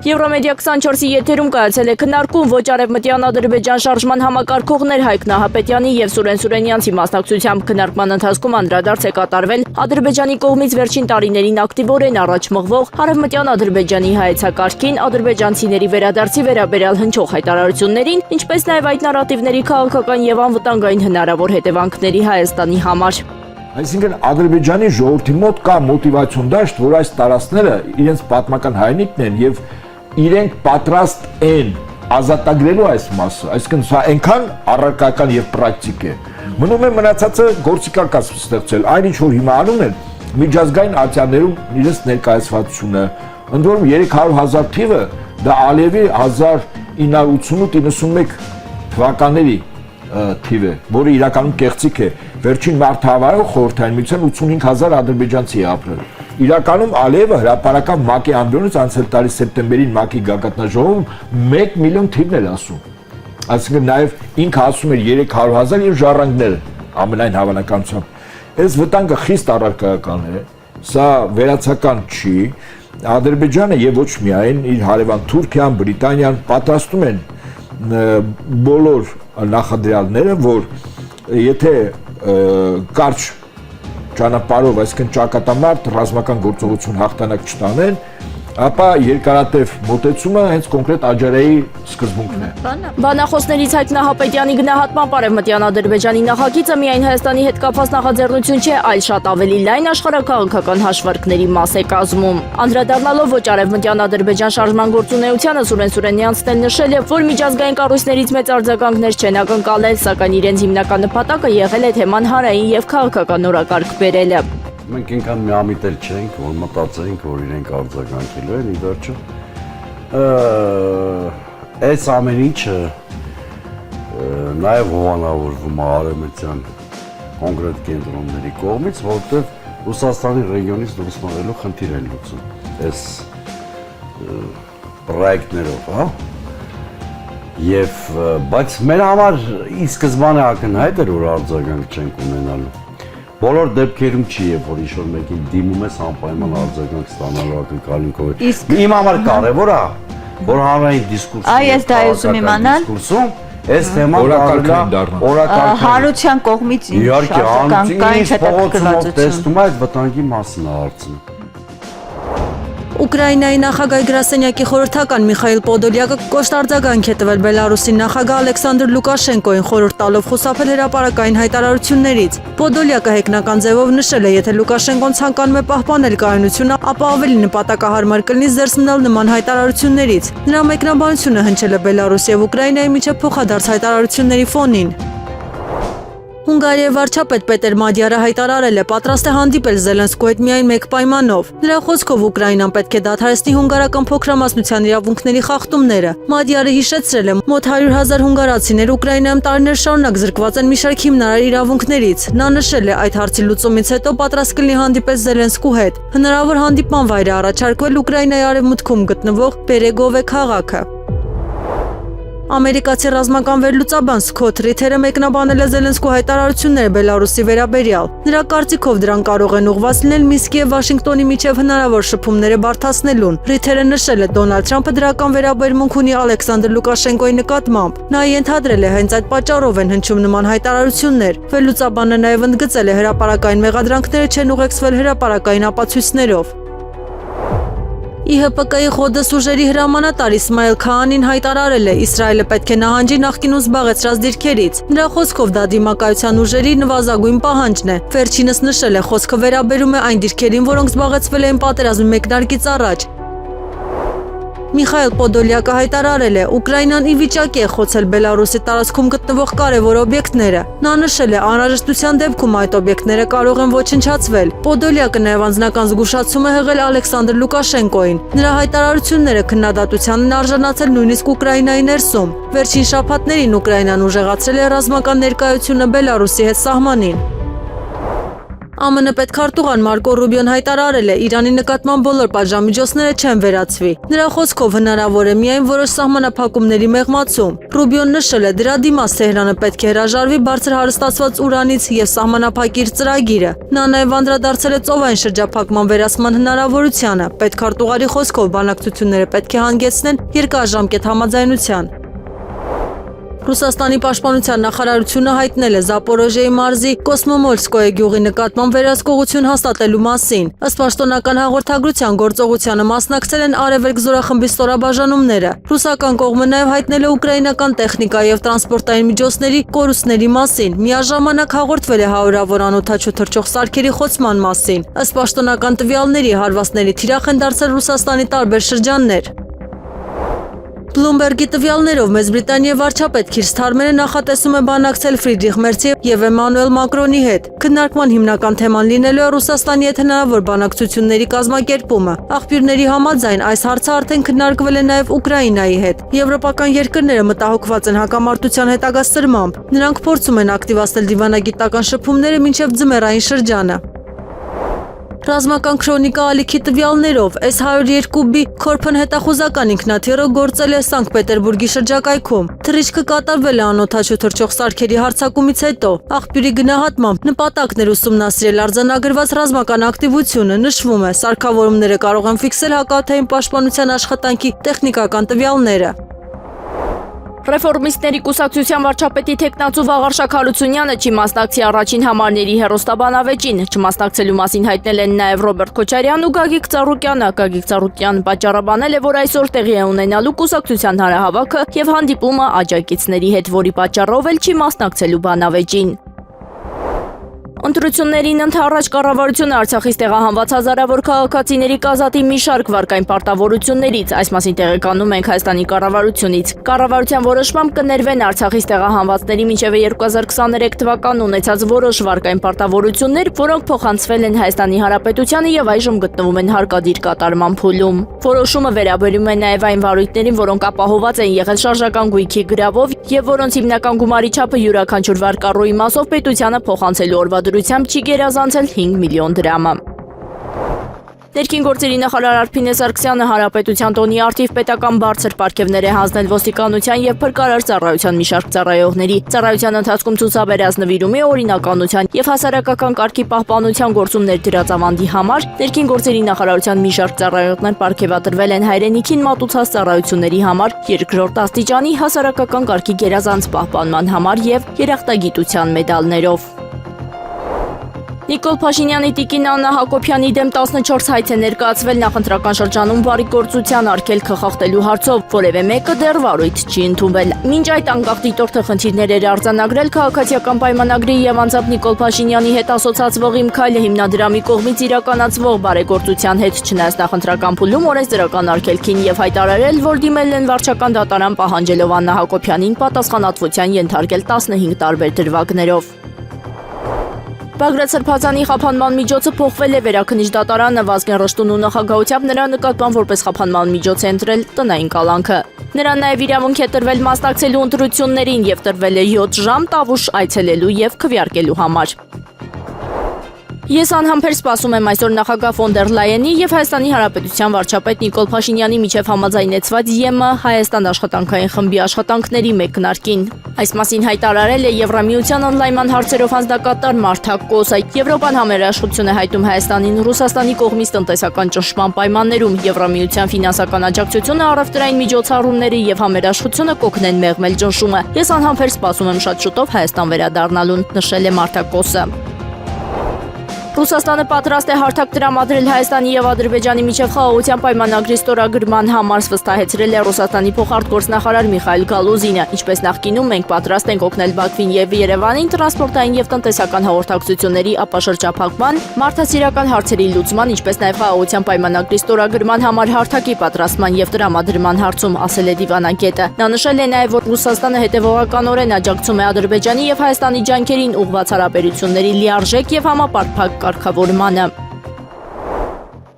Եվրոմեդիա 24-ի եթերում կայացել է քննարկում ոչ արևմտյան Ադրբեջան շարժման համակարգողներ Հայկ Նահապետյանի և Սուրեն Սուրենյանցի մասնակցությամբ քննարկման ընթացքում անդրադարձ է կատարվել Ադրբեջանի կողմից վերջին տարիներին ակտիվորեն առաջ մղվող արևմտյան Ադրբեջանի հայեցակարգին, ադրբեջանցիների վերադարձի վերաբերյալ հնչող հայտարարություններին, ինչպես նաև այդ նարատիվների քաղաքական և անվտանգային հնարավոր հետևանքների Հայաստանի համար։ Այսինքն Ադրբեջանի ժողովրդի մոտ կա մոտիվացիոն դաշտ, որ այս տարածքները իրենց պատմական հայրենիքն են եւ իրենք պատրաստ են ազատագրելու այս մասը, այսինքն սա այնքան առարկական եւ պրակտիկ է։ Մնում է մնացածը գործիքական ստեղծել, այն ինչ որ հիմա անում են միջազգային ատյաններում իրենց ներկայացվածությունը, ընդ որում 300,000 թիվը դա Ալիևի 1988-91 թվականների թիվ է, որը իրականում կեղծիք է։ Վերջին մարտահրավերով խորհրդային միության 85,000 ադրբեջանցի է ապրել։ Իրականում Ալիևը հրապարակավ ՄԱԿ-ի ամբիոնից անցյալ տարի սեպտեմբերին ՄԱԿ-ի գագաթնաժողովում 1 միլիոն թիվն էր ասում։ Այսինքն նաև ինքը ասում էր 300,000 եւ ժառանգները ամենայն հավանականությամբ։ Այս վտանգը խիստ առարկայական է, սա վերացական չի։ Ադրբեջանը եւ ոչ միայն իր հարևան Թուրքիան, Բրիտանիան պատրաստում են բոլոր նախադրյալները, որ եթե կարճ ճանապարհով, այսինքն ճակատամարտ ռազմական գործողություն հաղթանակ չտանեն, ապա երկարատև մոտեցումը հենց կոնկրետ Աջարիայի սկզբունքն է։ Բանախոսներից Հայկ Նահապետյանի գնահատմամբ արևմտյան Ադրբեջանի նախագիծը միայն Հայաստանի հետ կապված նախաձեռնություն չէ, այլ շատ ավելի լայն աշխարհաքաղաքական հաշվարկների մաս է կազմում։ Անդրադառնալով ոչ արևմտյան Ադրբեջան շարժման գործունեությանը Սուրեն Սուրենյանցն էլ նշել է, որ միջազգային կառույցներից մեծ արձագանքներ չեն ակնկալել, սակայն իրենց հիմնական նպատակը եղել է թեման հանրային եւ քաղաքական նորակարգ բերելը։ Մենք ինքան միամիտել չենք, որ մտածեինք, որ իրենք արձագանքելու են, ի վերջո այս ամեն ինչը նաև հովանավորվում է արևմտյան կոնկրետ կենտրոնների կողմից, որտեղ Ռուսաստանի ռեգիոնից դուրս մղելու խնդիր են լուծում այս պրոյեկտներով, հա։ Եվ բայց մեր համար ի սկզբանե ակնհայտ էր, որ արձագանք չենք ունենալու։ Բոլոր դեպքերում չի, երբ որ ինչ-որ մեկին դիմում ես անպայման արձագանք ստանալու ակնկալիքով։ Իմ համար կարևոր է, որ հանրային դիսկուրսում այս թեման օրակարգ հանրության կողմից արձագանքային հետաքրքրվածություն տեսնում է, այդ վտանգի մասն է հարցը։ Ուկրաինայի նախագահ գրասենյակի խորհրդական Միխայիլ Պոդոլյակը կոշտ արձագանք է տվել Բելարուսի նախագահ Ալեքսանդր Լուկաշենկոին խորհուրդ տալով խուսափել հրապարակային հայտարարություններից։ Պոդոլյակը հեգնական ձևով նշել է, եթե Լուկաշենկոն ցանկանում է պահպանել կայունությունը, ապա ավելի նպատակահարմար կլինի զերծ մնալ նման հայտարարություններից։ Նրա մեկնաբանությունը հնչել է Բելարուսի եւ Ուկրաինայի միջև փոխադարձ հայտարարությունների ֆոնին։ Հունգարիայի վարչապետ Պետեր Մադյարը հայտարարել է, պատրաստ է հանդիպել Զելենսկու հետ միայն մեկ պայմանով։ Նրա խոսքով Ուկրաինան պետք է դադարեցնի հունգարական փոքրամասնության իրավունքների խախտումները։ Մադյարը հիշեցրել է, մոտ 100,000 հունգարացիներ Ուկրաինայում տարիներ շարունակ զրկված են մի շարք հիմնարար իրավունքներից։ Նա նշել է, այդ հարցի լուծումից հետո պատրաստ կլինի հանդիպել Զելենսկու հետ։ Հնարավոր հանդիպման վայր է առաջարկվել Ուկրաինայի արևմուտքում գտնվող Պերեգովե քաղաքը։ Ամերիկացի ռազմական վերլուծաբան Սքոթ Ռիթերը մեկնաբանել է Զելենսկու հայտարարությունները Բելարուսի վերաբերյալ։ Նրա կարծիքով դրանք կարող են ուղղված լինել Մինսկի եւ Վաշինգտոնի միջև հնարավոր շփումները բարդացնելուն։ Ռիթերը նշել է, Դոնալդ Թրամփը դրական վերաբերմունք ունի Ալեքսանդր Լուկաշենկոյի նկատմամբ։ Նա ենթադրել է, հենց այդ պատճառով են հնչում նման հայտարարություններ։ Վերլուծաբանը նաև ընդգծել է, հրապարակային մեղադրանքները չեն ուղեկցվել հրապարակային ապացույցներով։ ԻՀՊԿ-ի Ղոդս ուժերի հրամանատար Իսմայել Քահանին հայտարարել է, Իսրայելը պետք է նահանջի նախկինում զբաղեցրած դիրքերից։ Նրա խոսքով դա դիմակայության ուժերի նվազագույն պահանջն է։ Վերջինս նշել է, խոսքը վերաբերում է այն դիրքերին, որոնք զբաղեցվել էին պատերազմի մեկնարկից առաջ։ Միխայիլ Պոդոլյակը հայտարարել է, Ուկրաինան ի վիճակի է խոցել Բելարուսի տարածքում գտնվող կարևոր օբյեկտները։ Նա նշել է, անհրաժեշտության դեպքում այդ օբյեկտները կարող են ոչնչացվել։ Պոդոլյակը նաև անձնական զգուշացում է հղել Ալեքսանդր Լուկաշենկոյին։ Նրա հայտարարությունները քննադատության են արժանացել նույնիսկ Ուկրաինայի ներսում։ Վերջին շաբաթներին Ուկրաինան ուժեղացրել է ռազմական ներկայությունը Բելարուսի հետ սահմանին։ ԱՄՆ պետքարտուղան Մարկո Ռուբիոն հայտարարել է, Իրանի նկատմամբ բոլոր պատժամիջոցները չեն վերացվի։ Նրա խոսքով հնարավոր է միայն որոշ սահմանափակումների մեղմացում։ Ռուբիոն նշել է, դրա դիմաց Թեհրանը պետք է հրաժարվի բարձր հարստացված ուրանից եւ սահմանափակի իր ծրագիրը։ Նա նաեւ անդրադարձել է ծովային շրջափակման վերացման հնարավորությանը։ Պետքարտուղարի խոսքով բանակցությունները պետք է հանգեցնեն երկարաժամկետ համաձայնության։ Ռուսաստանի պաշտպանության նախարարությունը հայտնել է Զապորոժիեի մարզի Կոսմոմոլսկոյե գյուղի նկատմամբ վերահսկողություն հաստատելու մասին։ Ըստ պաշտոնական հաղորդագրության գործողությանը մասնակցել են Արևելք զորախմբի ստորաբաժանումները։ Ռուսական կողմը նաև հայտնել է ուկրաինական տեխնիկա եւ տրանսպորտային միջոցների կորուստների մասին։ Միաժամանակ հաղորդվել է հարյուրավոր անօդաչու թռչող սարքերի խոցման մասին։ Ըստ պաշտոնական տվյալների հարվածների թիրախ են դարձել Ռուսաստանի տարբեր շրջաններ։ Բլումբերգի տվյալներով Մեծ Բրիտանիայի վարչապետ Քիր Սթարմերը նախատեսում է բանակցել Ֆրիդրիխ Մերցի եւ Էմանուել Մակրոնի հետ։ Քննարկման հիմնական թեման լինելու է Ռուսաստանի հետ հնարավոր բանակցությունների կազմակերպումը։ Աղբյուրների համաձայն այս հարցը արդեն քննարկվել է նաեւ Ուկրաինայի հետ։ Եվրոպական երկրները մտահոգված են հակամարտության հետագա սրմամբ։ Նրանք փորձում են ակտիվացնել դիվանագիտական շփումները մինչեւ ձմեռային շրջանը։ Ռազմական քրոնիկա ալիքի տվյալներով S-102B Քորփն հետախուզական ինքնաթիռը գործել է Սանկտ Պետերբուրգի շրջակայքում։ Թռիչքը կատարվել է անօդաչու թռչող սարքերի հարձակումից հետո։ Աղբյուրի գնահատմամբ նպատակն էր ուսումնասիրել արձանագրված ռազմական ակտիվությունը, նշվում է, սարքավորումները կարող են ֆիքսել հակաօդային պաշտպանության աշխատանքի տեխնիկական տվյալները։ Ռեֆորմիստների կուսակցության վարչապետի թեկնածու Վաղարշակ Հարությունյանը չի մասնակցի առաջին համարների հեռուստաբանավեճին։ Չմասնակցելու մասին հայտնել են նաև Ռոբերտ Քոչարյանն ու Գագիկ Ծառուկյանը։ Գագիկ Ծառուկյանն պատճառաբանել է, որ այսօր տեղի է ունենալու կուսակցության հանրահավաքը եւ հանդիպումը աջակիցների հետ, որի պատճառով էլ չի մասնակցելու բանավեճին։ Ընտրություններին ընդառաջ կառավարությունը Արցախից տեղահանված հազարավոր քաղաքացիների կազատի մի շարք վարկային պարտավորություններից, այս մասին տեղեկանում ենք Հայաստանի կառավարությունից։ Կառավարության որոշմամբ կներվեն Արցախից տեղահանվածների մինչև 2023 թվական ունեցած որոշ վարկային պարտավորություններ, որոնք փոխանցվել են Հայաստանի Հանրապետությանը եւ այժմ գտնվում են հարկադիր կատարման փուլում։ Որոշումը վերաբերում է նաեւ այն վարույթներին, որոնք ապահոված են եղել շարժական գույքի գրավով եւ որոնց հիմնական գումարի չափը յուրաքանչյուր վարկառոյի մասով պետությանը փոխանցելու օրվա դրությամբ չի գերազանցել 5 միլիոն դրամը։ Ներքին գործերի նախարար Արփինե Սարգսյանը Հանրապետության տոնի արդիվ պետական բարձր պարգևներ է հանձնել ոստիկանության եւ փրկարար ծառայության մի շարք ծառայողների։ Ծառայության ընթացքում ցուցաբերած նվիրումի օրինականության եւ հասարակական կարգի պահպանության գործումներ դրած ավանդի համար ներքին գործերի նախարարության մի շարք ծառայողներ պարգևատրվել են հայրենիքին մատուցած ծառայությունների համար, երկրորդ աստիճանի հասարակական կարգի գերազանց պահպանման համար եւ երախտագիտության մեդալներով։ Նիկոլ Փաշինյանի տիկին Աննա Հակոբյանի դեմ 14 հայց է ներկայացվել նախընտրական շրջանում բարիգործության արգելքը խախտելու հարցով, որևէ մեկը դեռ վարույթ չի ընդունվել։ Մինչ այդ անկախ դիտորդը խնդիրներ էր արձանագրել քաղաքացիական պայմանագրի եւ անձամբ Նիկոլ Փաշինյանի հետ ասոցացվող «Իմ քայլը» հիմնադրամի կողմից իրականացվող բարեգործության հետ, չնայած նախընտրական փուլում օրենսդրական արգելքին եւ հայտարարել, որ դիմել են վարչական դատարան պահանջելով Աննա Հակոբյանին պատասխանատվության ենթարկել 15 տարբեր դրվագներով։ Բագրատ Սրբազանի խափանման միջոցը փոխվել է Վերաքննիչ դատարանը Վազգեն Ռշտունու նախագահությամբ նրա նկատմամբ որպես խափանման միջոց է ընտրել տնային կալանքը։ Նրան նաև իրավունք է տրվել մասնակցելու ընտրություններին եւ տրվել է 7 ժամ Տավուշ այցելելու եւ քվեարկելու համար։ Ես անհամբեր սպասում եմ այսօր նախագահ ֆոն դեր Լայենի եւ Հայաստանի Հանրապետության վարչապետ Նիկոլ Փաշինյանի միջև համաձայնեցված ԵՄ Հայաստան աշխատանքային խմբի աշխատանքների մեկնարկին։ Այս մասին հայտարարել է Եվրամիության օնլայնման հարցերով հանձնակատար Մարթա Կոսը։ Եվրոպան համերաշխություն է հայտում Հայաստանին Ռուսաստանի կողմից տնտեսական ճնշման պայմաններում։ Եվրամիության ֆինանսական աջակցությունը, առևտրային միջոցառումները եւ համերաշխությունը կօգնեն մեղմել ճնշումը։ Ես անհամբեր սպասում եմ շատ շուտով Հայաստան վերադառնալուն, նշել է Մարթա Կոսը։ Ռուսաստանը պատրաստ է հարթակ տրամադրել Հայաստանի եւ Ադրբեջանի միջև խաղաղության պայմանագրի ստորագրման համար, վստահեցրել է Ռուսաստանի փոխարտգործնախարար Միխայիլ Գալուզինը։ Ինչպես նախկինում մենք պատրաստ ենք օգնել Բաքվին եւ Երևանին տրանսպորտային եւ տնտեսական հաղորդակցությունների ապաշրջափակման, մարդասիրական հարցերի լուծման, ինչպես նաեւ խաղաղության պայմանագրի ստորագրման համար հարթակի պատրաստման եւ տրամադրման հարցում, ասել է դիվանագետը։ Նա նշել է նաեւ, որ Ռուսաստանը հետեւողականորեն աջակցում է Ադրբեջանի եւ Հայաստանի ջանքերին ուղղված հարաբերությունների լիարժեք եւ համապարփակ կարգավորմանը։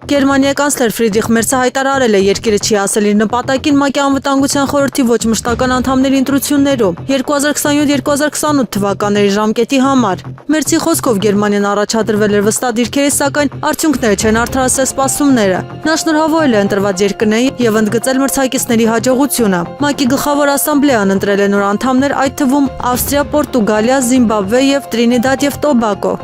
Գերմանիայի կանցլեր Ֆրիդրիխ Մերցը հայտարարել է երկիրը չի ասել իր նպատակին ՄԱԿ-ի անվտանգության խորհրդի ոչ մշտական անդամների ընտրություններում 2027-2028 թվականների ժամկետի համար։ Մերցի խոսքով Գերմանիան առաջադրվել էր վստահ դիրքերի, սակայն արդյունքները չեն արդարացել սպասումները։ Նա շնորհավորել է ընտրված երկրներին եւ ընդգծել մրցակիցների հաջողությունը։ ՄԱԿ-ի գլխավոր ասամբլեան ընտրել է նոր անդամներ, այդ թվում Ավստրիա, Պորտուգալիա, Զիմբաբվե եւ Տրինիդադ եւ Տոբագո։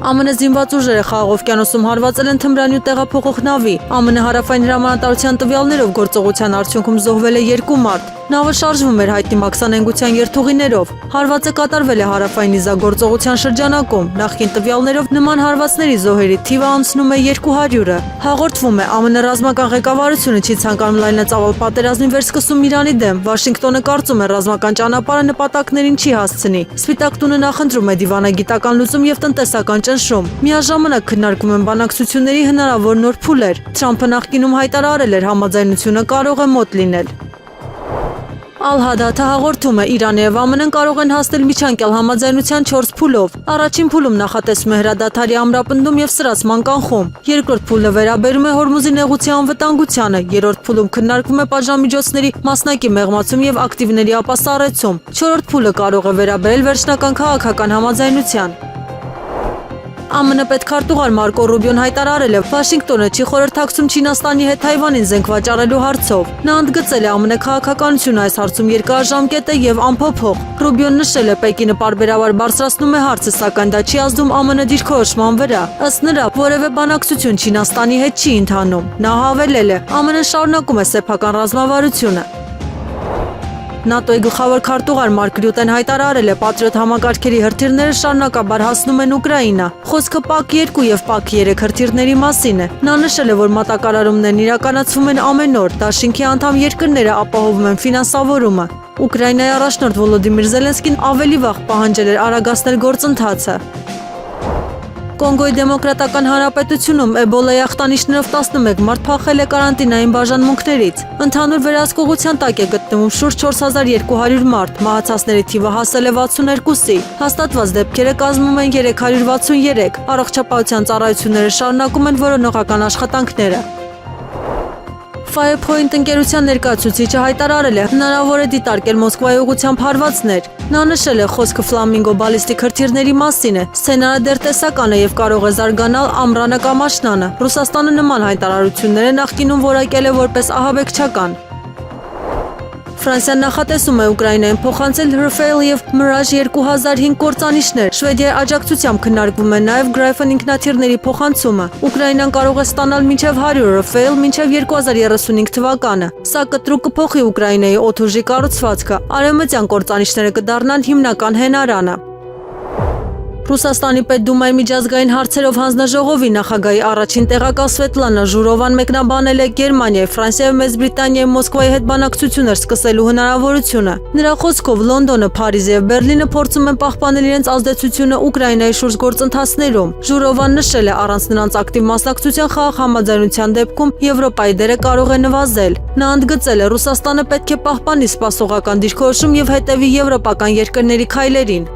ԱՄՆ զինված ուժերը Խաղաղ օվկիանոսում հարվածել են թմրանյութ տեղափոխող նավի։ ԱՄՆ հարավային հրամանատարության տվյալներով գործողության արդյունքում զոհվել է 2 մարդ։ Նավը շարժվում էր հայտնի մաքսանենգության երթուղիներով։ Հարվածը կատարվել է հարավային նիզագործողության շրջանակում։ Նախկին տվյալներով նման հարվածների զոհերի թիվը անցնում է 200-ը։ Հաղորդվում է ԱՄՆ ռազմական ղեկավարությունը չի ցանկանում լայնածավալ պատերազմի վերսկսում Իրանի դեմ։ Վաշինգտոնը կարծում է ռազմական ճանապարհը նպատակներին չի հասցնի։ Սպիտակ տունը նախընտրում է դիվանագիտական լուծում եւ տնտեսական ճնշում։ Միաժամանակ քննարկում են բանակցությունների հնարավոր նոր փուլեր։ Թրամփը նախկինում հայտարարել էր համաձայնությունը կարող է մոտ լինել։ Ալ-Հադաթը հաղորդում է Իրանը եւ ԱՄՆ-ն կարող են հասնել միջանկյալ համաձայնության 4 փուլով։ Առաջին փուլում նախատեսվում է հրադադարի ամրապնդում եւ սրացման կանխում։ Երկրորդ փուլը վերաբերում է Հորմուզի նեղուցի անվտանգությանը։ Երրորդ փուլում քննարկվում է պատժամիջոցների մասնակի մեղմացում եւ ակտիվների ապասառեցում։ Չորրորդ փուլը կարող է վերաբերել վերջնական քաղաքական համաձայնության։ ԱՄՆ պետքարտուղար Մարկո Ռուբիոն հայտարարել է, Վաշինգտոնը չի խորհրդակցում Չինաստանի հետ Թայվանին զենք վաճառելու հարցով։ Նա ընդգծել է ԱՄՆ քաղաքականությունը այս հարցում երկարաժամկետ է եւ անփոփոխ։ Ռուբիոն նշել է, Պեկինը պարբերաբար բարձրացնում է հարցը, սակայն դա չի ազդում ԱՄՆ դիրքորոշման վրա։ Ըստ նրա, որևէ բանակցություն Չինաստանի հետ չի ընթանում։ Նա հավելել է, ԱՄՆ-ն շարունակում է սեփական ռազմավարությունը։ ՆԱՏՕ-ի գլխավոր քարտուղար Մարկ Ռյուտեն հայտարարել է, Պատրիոտ համակարգերի հրթիռները շարունակաբար հասնում են Ուկրաինա։ Խոսքը ՊԱԿ-2 եւ ՊԱԿ-3 հրթիռների մասին է։ Նա նշել է, որ մատակարարումներն իրականացվում են ամեն օր, դաշինքի անդամ երկրները ապահովում են ֆինանսավորումը։ Ուկրաինայի առաջնորդ Վոլոդիմիր Զելենսկին ավելի վաղ պահանջել էր արագացնել գործընթացը։ Կոնգոյի դեմոկրատական հանրապետությունում էբոլայի ախտանիշներով 11 մարդ փախել է կարանտինային բաժանմունքներից։ Ընդհանուր վերահսկողության տակ է գտնվում շուրջ 4200 մարդ, մահացածների թիվը հասել է 62-ի։ Հաստատված դեպքերը կազմում են 363։ Առողջապահության ծառայությունները շարունակում են որոնողական աշխատանքները։ Firepoint ընկերության ներկայացուցիչը հայտարարել է, հնարավոր է դիտարկել Մոսկվայի ուղղությամբ հարվածներ։ Նա նշել է, խոսքը ֆլամինգո բալիստիկ հրթիռների մասին է։ Սցենարը դեռ տեսական է եւ կարող է զարգանալ ամռանը կամ աշնանը։ Ռուսաստանը նման հայտարարությունները նախկինում որակել է որպես ահաբեկչական։ Ֆրանսիան նախատեսում է Ուկրաինային փոխանցել Rafale եւ Mirage 2005 կործանիչներ։ Շվեդիայի աջակցությամբ քննարկվում է նաեւ Gryphon ինքնաթիռների փոխանցումը։ Ուկրաինան կարող է ստանալ մինչև 100 Rafale մինչև 2035 թվականը։ Սա կտրուկ կփոխի Ուկրաինայի օդուժի կառուցվածքը։ Արևմտյան կործանիչները կդառնան հիմնական հենարանը։ Ռուսաստանի Պետդումայի միջազգային հարցերով հանձնաժողովի նախագահի առաջին տեղակալ Սվետլանա Ժուրովան մեկնաբանել է Գերմանիայի, Ֆրանսիայի, Մեծ Բրիտանիայի, Մոսկվայի հետ բանակցություններ սկսելու հնարավորությունը։ Նրա խոսքով Լոնդոնը, Փարիզը եւ Բերլինը փորձում են պահպանել իրենց ազդեցությունը Ուկրաինայի շուրջ գործընթացներում։ Ժուրովան նշել է, առանց նրանց ակտիվ մասնակցության խաղաղ համաձայնության դեպքում Եվրոպայի դերը կարող է նվազել։ Նա ընդգծել է, Ռուսաստանը պետք է պահպանի սպասողական դիրքորոշում եւ հետևի եվրոպական երկրների քայլերին։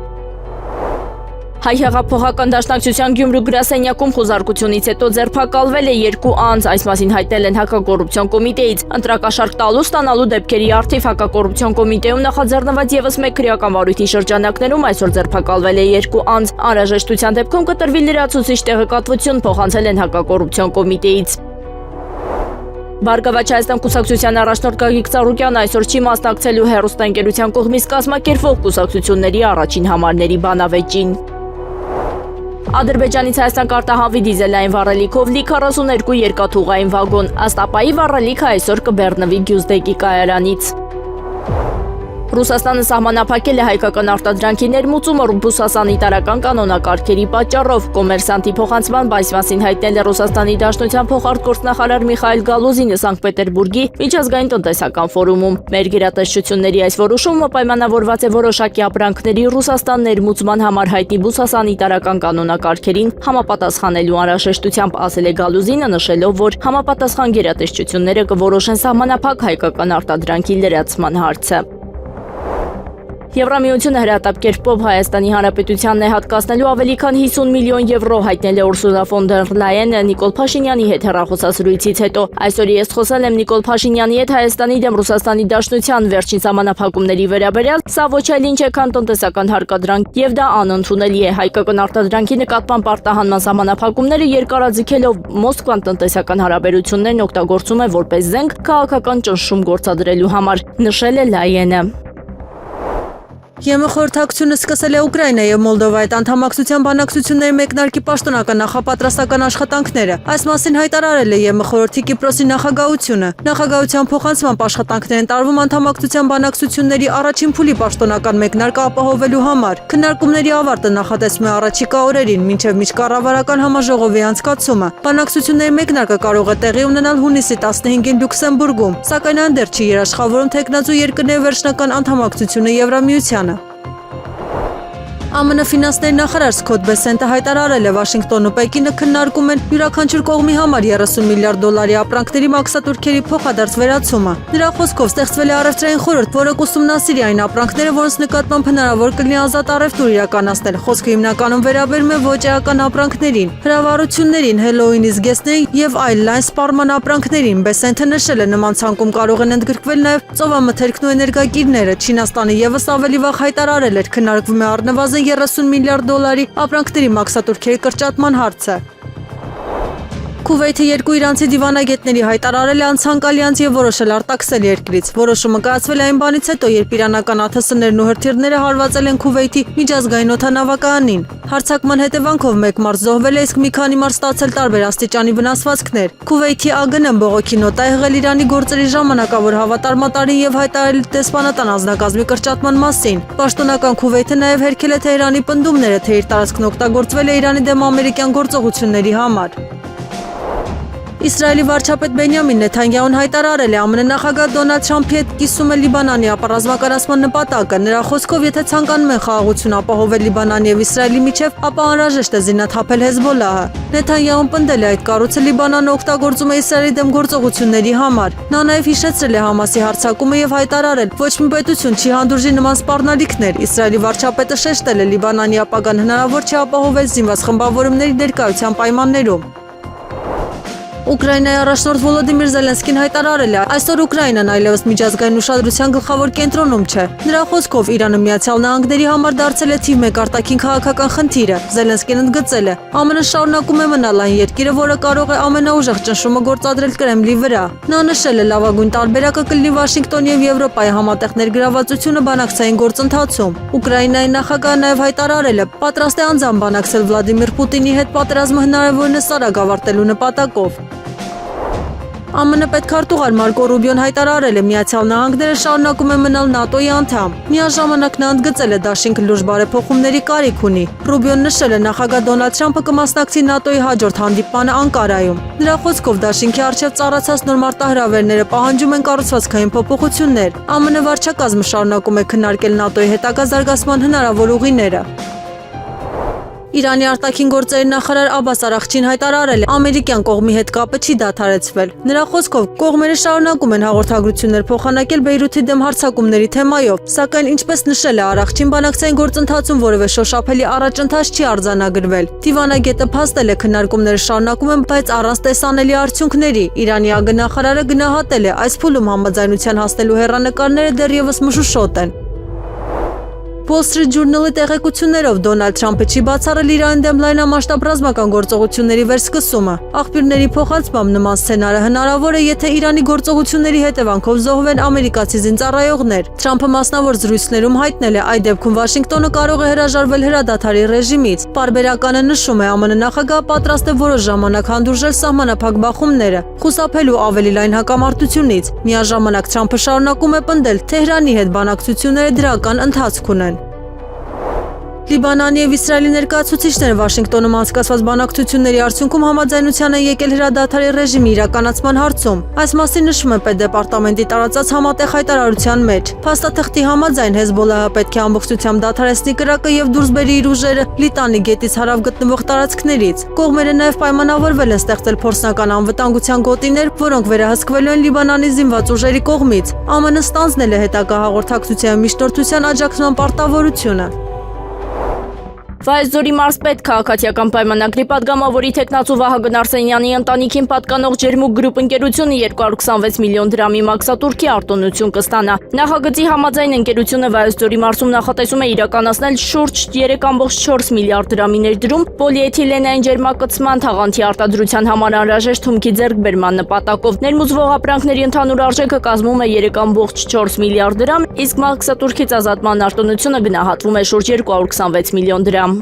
Հայ հեղափոխական դաշնակցության Գյումրու գրասենյակում խոզարկությունից հետո ձերբակալվել է 2 անձ, այս մասին հայտնել են հակակոռուպցիոն կոմիտեից։ Ընտրակաշարք տալու ստանալու դեպքերի արդիվ հակակոռուպցիոն կոմիտեում նախաձեռնված եւս մեկ քրեական վարույթի շրջանակներում այսօր ձերբակալվել է 2 անձ։ Անհրաժեշտության դեպքում կտրվի լրացուցիչ տեղեկատվություն, փոխանցել են հակակոռուպցիոն կոմիտեից։ Բարգավաճ Հայաստան կուսակցության առաջնորդ Գագիկ Ծառուկյանը այսօր չի մասնակցելու հեռուստաընկերության կողմից կազմակերպվող կուսակցությունների առաջին համարների բանավեճին։ Ադրբեջանից Հայաստան կարտահանվի դիզելային վառելիքով լի 42 երկաթուղային վագոն, ըստ ԱՊԱ-ի վառելիքը այսօր կբեռնվի Գյուզդեկի կայարանից։ Ռուսաստանը սահմանափակել է հայկական արտադրանքի ներմուծումը բուսասանիտարական կանոնակարգերի պատճառով։ Կոմերսանտի փոխանցման բանսին հայտնել է Ռուսաստանի Դաշնության փոխարտգործնախարար Միխայել Գալուզինը Սանկտ Պետերբուրգի միջազգային տնտեսական ֆորումում։ Մեր գերատեսչությունների այս որոշումը պայմանավորված է որոշակի ապրանքների Ռուսաստան ներմուծման համար հայտնի բուսասանիտարական կանոնակարգերին համապատասխանելու անհրաժեշտությամբ, ասել է Գալուզինը, նշելով, որ համապատասխան գերատեսչությունները կորոշեն սահմանափակ հայկական արտադրանքի լրացման հարցը։ Եվրամիությունը հրատապ կերպով Հայաստանի Հանրապետությանն է հատկացնելու ավելի քան 50 միլիոն եվրո, հայտնել է Ուրսուլա ֆոն դեր Լայենը Նիկոլ Փաշինյանի հետ հեռախոսազրույցից հետո։ Այսօր ես խոսել եմ Նիկոլ Փաշինյանի հետ Հայաստանի դեմ Ռուսաստանի Դաշնության վերջին սահմանափակումների վերաբերյալ, սա ոչ այլ ինչ է, քան տնտեսական հարկադրանք, եւ դա անընդունելի է։ Հայկական արտադրանքի նկատմամբ արտահանման սահմանափակումները երկարաձգելով Մոսկվան տնտեսական հարաբերություններն օգտագործում է որպես զենք քաղաքական ճնշում գործադրելու համար, նշել է Լայենը։ ԵՄ խորհրդակցությունը սկսել է Ուկրաինայի եւ Մոլդովայի անդամակցության բանակցությունների մեկնարկի պաշտոնական նախապատրաստական աշխատանքները։ Այս մասին հայտարարել է ԵՄ խորհրդի Կիպրոսի նախագահությունը։ Նախագահության փոխանցմամբ աշխատանքներ են տարվում անդամակցության բանակցությունների առաջին փուլի պաշտոնական մեկնարկը ապահովելու համար։ Քննարկումների ավարտը նախատեսվում է առաջիկա օրերին, մինչև միջկառավարական համաժողովի անցկացումը։ Բանակցությունների մեկնարկը կարող է տեղի ունենալ հունիսի 15-ին Լյուքսեմբուրգում, սակայն այն դեռ չի երաշխավորում թեկնածու երկրների վերջնական անդամակցությունը Եվրամիությանը։ ԱՄՆ ֆինանսների նախարար Սքոթ Բեսենտը հայտարարել է Վաշինգտոնն ու Պեկինը քննարկում են յուրաքանչյուր կողմի համար 30 միլիարդ դոլարի ապրանքների մաքսատուրքերի փոխադարձ վերացումը։ Նրա խոսքով ստեղծվել է առևտրային խորհուրդ, որը կուսումնասիրի այն ապրանքները, որոնց նկատմամբ հնարավոր կլինի ազատ առևտուր իրականացնել։ Խոսքը հիմնականում վերաբերում է ոչ էական ապրանքներին, հրավառություններին, Հելոուինի զգեստներին եւ այլ լայն սպառման ապրանքներին։ Բեսենտը նշել է, նման ցանկում կարող են ընդգրկվել նաեւ ծովամթերքն ու էներգակիրները։ Չինաստանը եւս ավելի վաղ հայտարարել էր, քննարկվում է առնվազն 30 միլիարդ դոլարի ապրանքների մաքսատուրքերի կրճատման հարցը։ Քուվեյթի երկու իրանցի դիվանագետների հայտարարել է անցանկալի անձ եւ որոշել արտաքսել երկրից։ Որոշումը կայացվել է այն բանից հետո, երբ իրանական ԱԹՍ-ներն ու հրթիռները հարվածել են Քուվեյթի միջազգային օդանավակայանին։ Հարձակման հետևանքով 1 մարդ զոհվել է, իսկ մի քանի մարդ ստացել տարբեր աստիճանի վնասվածքներ։ Քուվեյթի ԱԳՆ-ն բողոքի նոտ է եղել Իրանի գործերի ժամանակավոր հավատարմատարին եւ հայտարարել դեսպանատան անձնակազմի կրճատման մասին։ Պաշտոնական Քուվեյթը նաեւ հերքել է Թեհրանի պնդումները, թե իր տարածքն օգտագործվել է Իրանի դեմ ամերիկյան գործողությունների համար։ Իսրայելի վարչապետ Բենյամին Նեթանյահուն հայտարարել է ԱՄՆ նախագահ Դոնալդ Թրամփի հետ կիսում է Լիբանանի ապառազմականացման նպատակը։ Նրա խոսքով, եթե ցանկանում են խաղաղություն ապահովել Լիբանանի եւ Իսրայելի միջև, ապա անհրաժեշտ է զինաթափել Հեզբոլլահը։ Նեթանյահուն պնդել է, այդ կառույցը Լիբանանը օգտագործում է Իսրայելի դեմ գործողությունների համար։ Նա նաեւ հիշեցրել է Համասի հարձակումը եւ հայտարարել, ոչ մի պետություն չի հանդուրժի նման սպառնալիքներ։ Իսրայելի վարչապետը շեշտել է, Լիբանանի ապագան հնարավոր չի ապահովել զինված խմբավորումների ներկայության պայմաններում։ Ուկրաինայի առաջնորդ Վոլոդիմիր Զելենսկին հայտարարել է, այսօր Ուկրաինան այլևս միջազգային ուշադրության գլխավոր կենտրոնում չէ։ Նրա խոսքով Իրանը Միացյալ Նահանգների համար դարձել է թիվ 1 արտաքին քաղաքական խնդիրը։ Զելենսկին ընդգծել է, ԱՄՆ շարունակում է մնալ այն երկիրը, որը կարող է ամենաուժեղ ճնշումը գործադրել Կրեմլի վրա։ Նա նշել է, լավագույն տարբերակը կլինի Վաշինգտոնի եւ Եվրոպայի համատեղ ներգրավվածությունը բանակցային գործընթացում։ Ուկրաինայի նախագահը նաեւ հայտարարել է, պատրաստ է անձամբ բանակցել Վլադիմիր Պուտինի հետ պատերազմը հնարավորինս արագ ավարտելու նպատակով։ ԱՄՆ պետքարտուղար Մարկո Ռուբիոն հայտարարել է, Միացյալ Նահանգները շարունակում է մնալ ՆԱՏՕ-ի անդամ։ Միաժամանակ նա ընդգծել է, դաշինքը լուրջ բարեփոխումների կարիք ունի։ Ռուբիոն նշել է, նախագահ Դոնալդ Թրամփը կմասնակցի ՆԱՏՕ-ի հաջորդ հանդիպմանը Անկարայում։ Նրա խոսքով դաշինքի առջև ծառացած նոր մարտահրավերները պահանջում են կառուցվածքային փոփոխություններ։ ԱՄՆ վարչակազմը շարունակում է քննարկել ՆԱՏՕ-ի հետագա զարգացման հնարավոր ուղիները։ Իրանի արտաքին գործերի նախարար Աբբաս Արաղչին հայտարարել է, ամերիկյան կողմի հետ կապը չի դադարեցվել։ Նրա խոսքով, կողմերը շարունակում են հաղորդագրություններ փոխանակել Բեյրութի դեմ հարձակումների թեմայով, սակայն ինչպես նշել է Արաղչին, բանակցային գործընթացում որևէ շոշափելի առաջընթաց չի արձանագրվել։ Դիվանագետը փաստել է, քննարկումները շարունակում են, բայց առանց տեսանելի արդյունքների։ Իրանի ԱԳ նախարարը գնահատել է, այս փուլում համաձայնության հասնելու հեռանկարները դեռևս մշուշոտ են։ Wall Street Journal-ի տեղեկություններով Դոնալդ Թրամփը չի բացառել Իրանի դեմ լայնամասշտաբ ռազմական գործողությունների վերսկսումը։ Աղբյուրների փոխանցմամբ նման սցենարը հնարավոր է, եթե Իրանի գործողությունների հետևանքով զոհվեն ամերիկացի զինծառայողներ։ Թրամփը մասնավոր զրույցներում հայտնել է, այդ դեպքում Վաշինգտոնը կարող է հրաժարվել հրադադարի ռեժիմից։ Պարբերականը նշում է, ԱՄՆ նախագահը պատրաստ է որոշ ժամանակ հանդուրժել սահմանափակ բախումները, խուսափելու ավելի լայն հակամարտությունից։ Միաժամանակ Թրամփը շարունակում է պնդել, Թեհրանի հետ բանակցությունները դրական ընթացք ունեն։ Լիբանանի եւ Իսրայելի ներկայացուցիչները Վաշինգտոնում անցկացված բանակցությունների արդյունքում համաձայնության են եկել հրադադարի ռեժիմի իրականացման հարցում։ Այս մասին նշվում է պետդեպարտամենտի տարածած համատեղ հայտարարության մեջ։ Փաստաթղթի համաձայն Հեզբոլլահը պետք է ամբողջությամբ դադարեցնի կրակը եւ դուրս բերի իր ուժերը Լիտանի գետից հարավ գտնվող տարածքներից։ Կողմերը նաեւ պայմանավորվել են ստեղծել փորձնական անվտանգության գոտիներ, որոնք վերահսկվելու են Լիբանանի զինված ուժերի կողմից։ ԱՄՆ-ն ստանձնել է հետագա հաղորդակցության միջնորդության աջակցման պարտավորությունը։ Վայոց ձորի մարզպետ քաղաքացիական պայմանագրի падգամավորի թեկնածու Վահագն Արսենյանի ընտանիքին պատկանող Ջերմուկ գրուպ ընկերությունը 226 միլիոն դրամի մաքսատուրքի արտոնություն կստանա։ Նախագծի համաձայն ընկերությունը Վայոց ձորի մարզում նախատեսում է իրականացնել շուրջ 3.4 միլիարդ դրամի ներդրում պոլիէթիլենային ջերմակցման թաղանթի արտադրության համար անհրաժեշտ հումքի ձեռքբերման նպատակով։ Ներմուծվող ապրանքների ընդհանուր արժեքը կազմում է 3.4 միլիարդ դրամ, իսկ մաքսատուրքից ազատման արտոնությունը գնահատվում է շուրջ 226 միլիոն դրամ։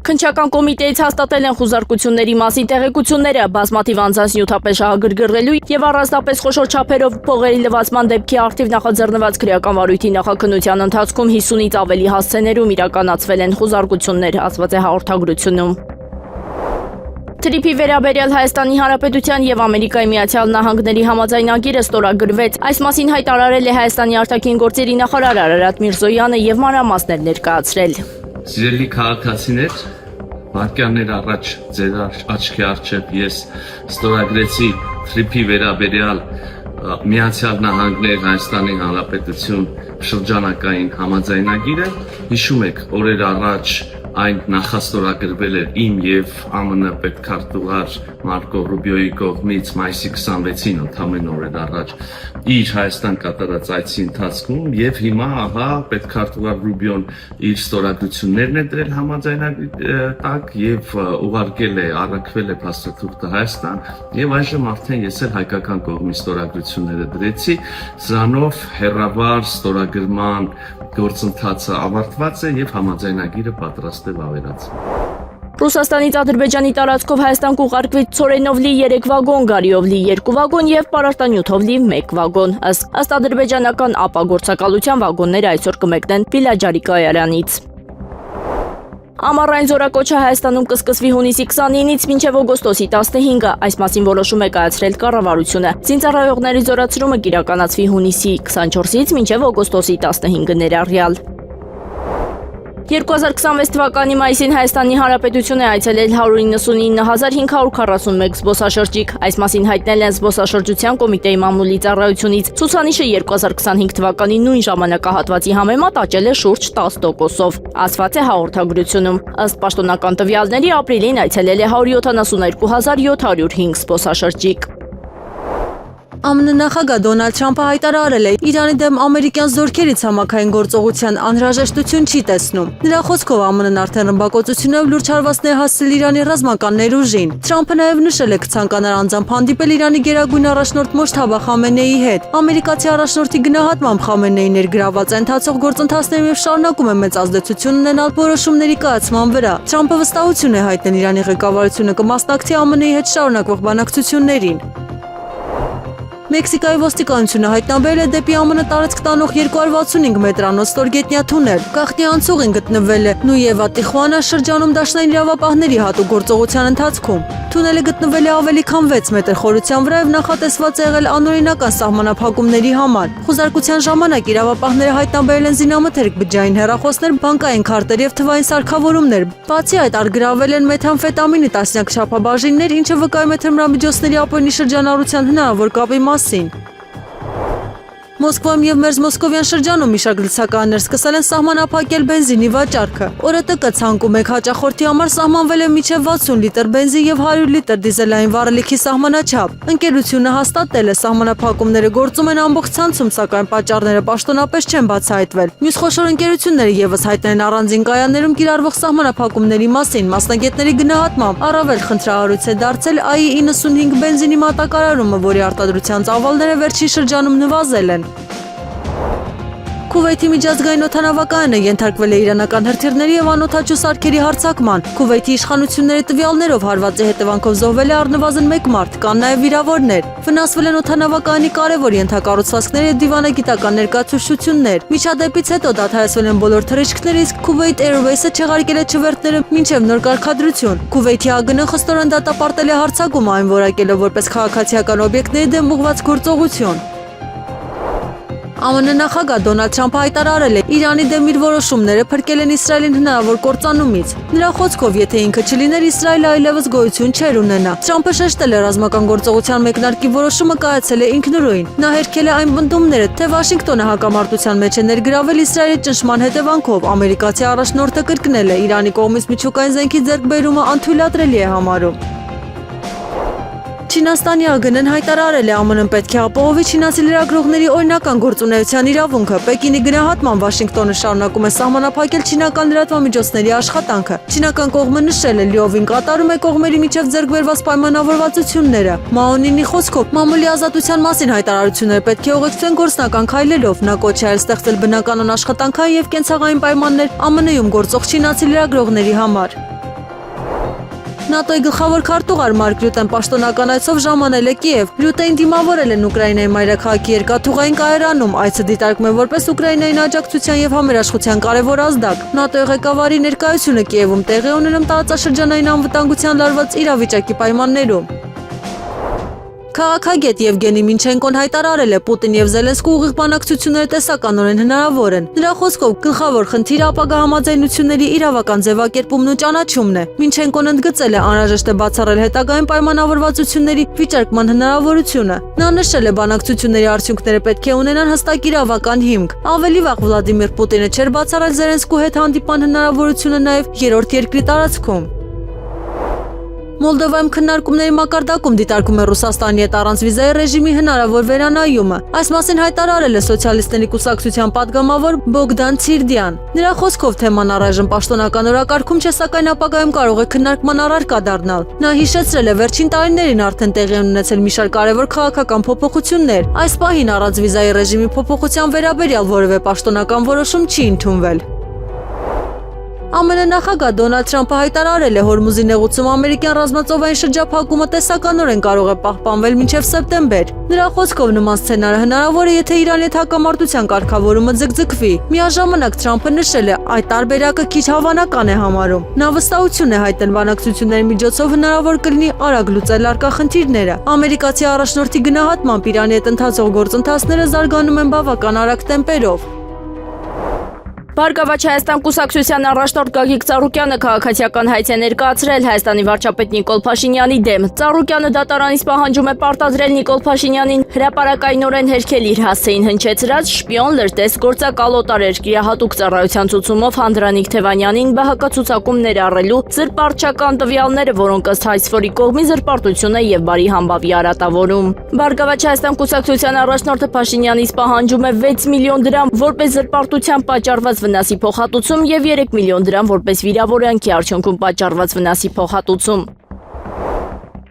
Քննչական կոմիտեից հաստատել են խուզարկությունների մասին տեղեկությունները, բազմաթիվ անձանց նյութապես շահագրգռելու եւ առանձնապես խոշոր չափերով փողերի լվացման դեպքի արդիվ նախաձեռնված քրեական վարույթի նախաքննության ընթացքում 50-ից ավելի հասցեներում իրականացվել են խուզարկություններ, ասված է հաղորդագրությունում։ Թրիփի վերաբերյալ Հայաստանի Հանրապետության եւ Ամերիկայի Միացյալ Նահանգների համաձայնագիրը ստորագրվեց։ Այս մասին հայտարարել է Հայաստանի արտաքին գործերի նախարար Արարատ Միրզոյանը եւ մանրամասներ ներկայացրել։ Սիրելի քաղաքացիներ, վարքյաններ առաջ ձեր աչքի առջև ես ստորագրեցի Թրիփի վերաբերյալ Միացյալ Նահանգներ Հայաստանի Հանրապետություն շրջանակային համաձայնագիրը։ Հիշում եք, օրեր առաջ այն նախաստորագրվել էր իմ եւ ԱՄՆ պետքարտուղար Մարկո Ռուբիոյի կողմից մայիսի 26-ին ընդամենը օրեր առաջ իր Հայաստան կատարած այցի ընթացքում եւ հիմա ահա պետքարտուղար Ռուբիոն իր ստորագրություններն է դրել համաձայնագրի տակ եւ ուղարկել է առաքվել է փաստաթուղթը Հայաստան եւ այժմ արդեն ես էլ հայկական կողմի ստորագրությունները դրեցի սրանով հերավար ստորագրման գործընթացը ավարտված է եւ համաձայնագիրը պատրաստ է ավերածվել։ Ռուսաստանից Ադրբեջանի տարածքով Հայաստան կուղարկվի ցորենով լի 3 վագոն, գարիով լի 2 վագոն եւ պարարտանյութով լի 1 վագոն։ Ըստ ադրբեջանական ԱՊԱ գործակալության վագոնները այսօր կմեկնեն Վիլաջարի կայարանից։ Ամառային զորակոչը Հայաստանում կսկսվի հունիսի 29-ից մինչև օգոստոսի 15-ը, այս մասին որոշում է կայացրել կառավարությունը։ Զինծառայողների զորացրումը կիրականացվի հունիսի 24-ից մինչև օգոստոսի 15-ը ներառյալ։ 2026 թվականի մայիսին Հայաստանի Հանրապետություն է այցելել 199,541 զբոսաշրջիկ։ Այս մասին հայտնել են զբոսաշրջության կոմիտեի մամուլի ծառայությունից։ Ցուցանիշը 2025 թվականի նույն ժամանակահատվածի համեմատ աճել է շուրջ 10%-ով, ասված է հաղորդագրությունում։ Ըստ պաշտոնական տվյալների ապրիլին այցելել է 172,705 զբոսաշրջիկ։ ԱՄՆ նախագահ Դոնալդ Թրամփը հայտարարել է Իրանի դեմ ամերիկյան զորքերի ցամաքային գործողության անհրաժեշտություն չի տեսնում։ Նրա խոսքով ԱՄՆ-ն արդեն ռմբակոծությունով լուրջ հարվածներ հասցրել Իրանի ռազմական ներուժին։ Թրամփը նաև նշել է կցանկանար անձամբ հանդիպել Իրանի գերագույն առաջնորդ Մոջթաբա Խամենեիի հետ։ Ամերիկացի առաջնորդի գնահատմամբ Խամենեին ներգրաված է ընթացող գործընթացներում եւ շարունակում է մեծ ազդեցություն ունենալ որոշումների կայացման վրա։ Թրամփը վստահություն է հայտնել Իրանի ղեկավարությունը կմասնակցի ԱՄՆ-ի հետ շարունակվող բանակցություններին։ Մեքսիկայի ոստիկանությունը հայտնաբերել է դեպի ԱՄՆ տարածք տանող 265 մետրանոց ստորգետնյա թունել։ Գաղտնի անցուղին գտնվել է Նույևա Տիխուանա շրջանում դաշնային իրավապահների հատուկ գործողության ընթացքում։ Թունելը գտնվել է ավելի քան 6 մետր խորության վրա եւ նախատեսված է եղել անօրինական սահմանափակումների համար։ Խուզարկության ժամանակ իրավապահները հայտնաբերել են զինամթերք, բջջային հեռախոսներ, բանկային քարտեր եւ թվային սարքավորումներ։ Բացի այդ, արգրավել են մեթամֆետամինի տասնյակ չափաբաժիններ, ինչը վկայում է թմրամիջոցների ապօրինի շրջանառության հնարավոր կապի մասին։ Մոսկվայում եւ Մերձմոսկովյան շրջանում մի շարք լցականներ սկսել են սահմանափակել բենզինի վաճառքը։ Օրը ՏԿ ցանկում մեկ հաճախորդի համար սահմանվել է մինչև 60 լիտր բենզին եւ 100 լիտր դիզելային վառելիքի սահմանաչափ։ Ընկերությունը հաստատել է սահմանափակումները գործում են ամբողջ ցանցում, սակայն պատճառները պաշտոնապես չեն բացահայտվել։ Մյուս խոշոր ընկերությունները եւս հայտնել են առանձին կայաններում կիրառվող սահմանափակումների մասին։ Մասնագետների գնահատմամբ առավել խնդրահարույց է դարձել AI-95 բենզինի մատակարարումը, որի արտադրության ծավալները վերջին շրջանում նվազել են։ Քուվեյթի միջազգային օդանավակայանը ենթարկվել է իրանական հրթիռների եւ անօդաչու սարքերի հարձակման։ Քուվեյթի իշխանությունների տվյալներով հարվածի հետևանքով զոհվել է առնվազն 1 մարդ, կան նաեւ վիրավորներ։ Վնասվել են օդանավակայանի կարևոր ենթակառուցվածքներ եւ դիվանագիտական ներկայացուցչություններ։ Միջադեպից հետո դադարեցվել են բոլոր թռիչքները, իսկ Kuwait Airways-ը չեղարկել է չվերթները մինչև նոր կարգադրություն։ Քուվեյթի ԱԳՆ-ը խստորեն դատապարտել է հարձակումը, այն որակելով որպես քաղաքացիական օբյեկտների դեմ ուղղված գործողություն։ ԱՄՆ նախագահ Դոնալդ Թրամփը հայտարարել է Իրանի դեմ իր որոշումները փրկել են Իսրայելին հնարավոր կործանումից։ Նրա խոսքով, եթե ինքը չլիներ, Իսրայելը այլևս գոյություն չէր ունենա։ Թրամփը շեշտել է ռազմական գործողության մեկնարկի որոշումը կայացել է ինքնուրույն։ Նա հերքել է այն պնդումները, թե Վաշինգտոնը հակամարտության մեջ է ներգրավել Իսրայելի ճնշման հետևանքով։ Ամերիկացի առաջնորդը կրկնել է Իրանի կողմից միջուկային զենքի ձեռքբերումը անթույլատրելի է համարում։ Չինաստանի ԱԳՆ-ն հայտարարել է ԱՄՆ-ն պետք է ապահովի չինացի լրագրողների օրինական գործունեության իրավունքը։ Պեկինի գնահատման Վաշինգտոնը շարունակում է սահմանափակել չինական լրատվամիջոցների աշխատանքը։ Չինական կողմը նշել է լիովին կատարում է կողմերի միջև ձեռք բերված պայմանավորվածությունները։ Մաոնինի խոսքով մամուլի ազատության մասին հայտարարությունները պետք է ուղեկցեն գործնական քայլերով։ Նա կոչ է ստեղծել բնականon աշխատանքային եւ կենցաղային պայմաններ ԱՄՆ-ում գործող չինացի լրագրողների համար։ ՆԱՏՕ-ի գլխավոր քարտուղար Մարկ Ռյուտեն պաշտոնական այցով ժամանել է Կիև։ Ռյուտեն դիմավորել են Ուկրաինայի մայրաքաղաքի երկաթուղային կայարանում, այցը դիտարկում է որպես Ուկրաինային աջակցության եւ համերաշխության կարևոր ազդակ։ ՆԱՏՕ-ի ղեկավարի ներկայությունը Կիևում տեղի ունենում տարածաշրջանային անվտանգության լարված իրավիճակի պայմաններում։ Քաղաքագետ Եվգենի Մինչենկոն հայտարարել է Պուտին եւ Զելենսկու ուղիղ բանակցությունները տեսականորեն հնարավոր են։ Նրա խոսքով գլխավոր խնդիրը ապագա համաձայնությունների իրավական ձևակերպումն ու ճանաչումն է։ Մինչենկոն ընդգծել է անհրաժեշտ է բացառել հետագայում պայմանավորվածությունների վիճարկման հնարավորությունը։ Նա նշել է բանակցությունների արդյունքները պետք է ունենան հստակ իրավական հիմք։ Ավելի վաղ Վլադիմիր Պուտինը չէր բացառել Զելենսկու հետ հանդիպան հնարավորությունը նաեւ երրորդ երկրի տարածքում։ Մոլդովայում քննարկումների մակարդակում դիտարկում է Ռուսաստանի հետ առանց վիզայի ռեժիմի հնարավոր վերանայումը։ Այս մասին հայտարարել է սոցիալիստների կուսակցության падգամավոր Բոգդան Ցիրդյան։ Նրա խոսքով թեման առայժմ պաշտոնական օրակարգում չէ, սակայն ապագայում կարող է քննարկման առարկա դառնալ։ Նա հիշեցրել է վերջին տարիներին արդեն տեղի են ունեցել մի շարք կարևոր քաղաքական փոփոխություններ։ Այս պահին առանց վիզայի ռեժիմի փոփոխության վերաբերյալ որևէ պաշտոնական որոշում չի ընդունվել։ ԱՄՆ նախագահ Դոնալդ Թրամփը հայտարարել է Հորմուզի նեղուցում ամերիկյան ռազմածովային շրջափակումը տեսականորեն կարող է պահպանվել մինչև սեպտեմբեր։ Նրա խոսքով նման սցենարը հնարավոր է, եթե Իրանի հետ հակամարտության կարգավորումը ձգձգվի։ Միաժամանակ Թրամփը նշել է, այդ տարբերակը քիչ հավանական է համարում։ Նա վստահություն է հայտնել բանակցությունների միջոցով հնարավոր կլինի արագ լուծել առկա խնդիրները։ Ամերիկացի առաջնորդի գնահատմամբ Իրանի հետ ընթացող գործընթացները զարգանում են բավական արագ տեմպերով։ Բարգավաճ Հայաստան կուսակցության առաջնորդ Գագիկ Ծառուկյանը քաղաքացիական հայց է ներկայացրել Հայաստանի վարչապետ Նիկոլ Փաշինյանի դեմ։ Ծառուկյանը դատարանից պահանջում է պարտադրել Նիկոլ Փաշինյանին հրապարակայնորեն հերքել իր հասցեին հնչեցրած շպիոն լրտես գործակալոտար երկրահատուկ ծառայության ցուցումով Հանդրանիկ Թևանյանին բահակացուցակում ներառելու զրպարտչական տվյալները, որոնք ըստ Հայցֆորի կողմի զրպարտություն է եւ բարի համբավի արատավորում։ Բարգավաճ Հայաստան կուսակցության առաջնորդը Փաշինյանից պահանջում է 6 միլիոն դրամ որպես զրպարտության պատճառված վնասի փոխհատուցում եւ 3 միլիոն դրամ որպես վիրավորանքի արդյունքում պատճառված վնասի փոխհատուցում։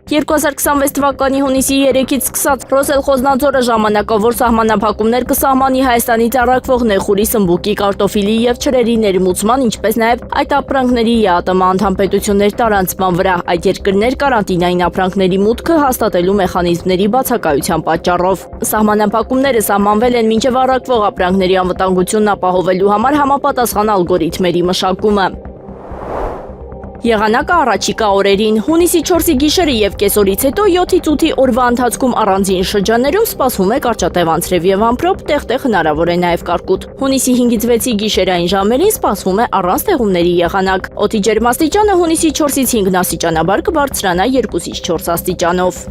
2026 թվականի հունիսի 3-ից սկսած Ռոսել Խոզնաձորը ժամանակավոր սահմանափակումներ կսահմանի Հայաստանից առաքվող նեխուրի, սմբուկի, կարտոֆիլի եւ չրերի ներմուծման, ինչպես նաեւ այդ ապրանքների ԵԱՏՄ անդամ պետություններ տարանցման վրա։ Այդ երկրներ կարանտինային ապրանքների մուտքը հաստատելու մեխանիզմների բացակայության պատճառով։ Սահմանափակումները սահմանվել են մինչև առաքվող ապրանքների անվտանգությունն ապահովելու համար համապատասխան ալգորիթմերի մշակումը։ Եղանակը առաջիկա օրերին հունիսի 4-ի գիշերը եւ կեսօրից հետո 7-ից 8-ի օրվա ընթացքում առանձին շրջաններում սպասվում է կարճատև անձրև եւ ամպրոպ, տեղ-տեղ հնարավոր է նաեւ կարկուտ։ Հունիսի 5-ից 6-ի գիշերային ժամերին սպասվում է առանց տեղումների եղանակ։ Օդի ջերմաստիճանը հունիսի 4-ից 5 աստիճանաբար կբարձրանա 2-ից 4 աստիճանով։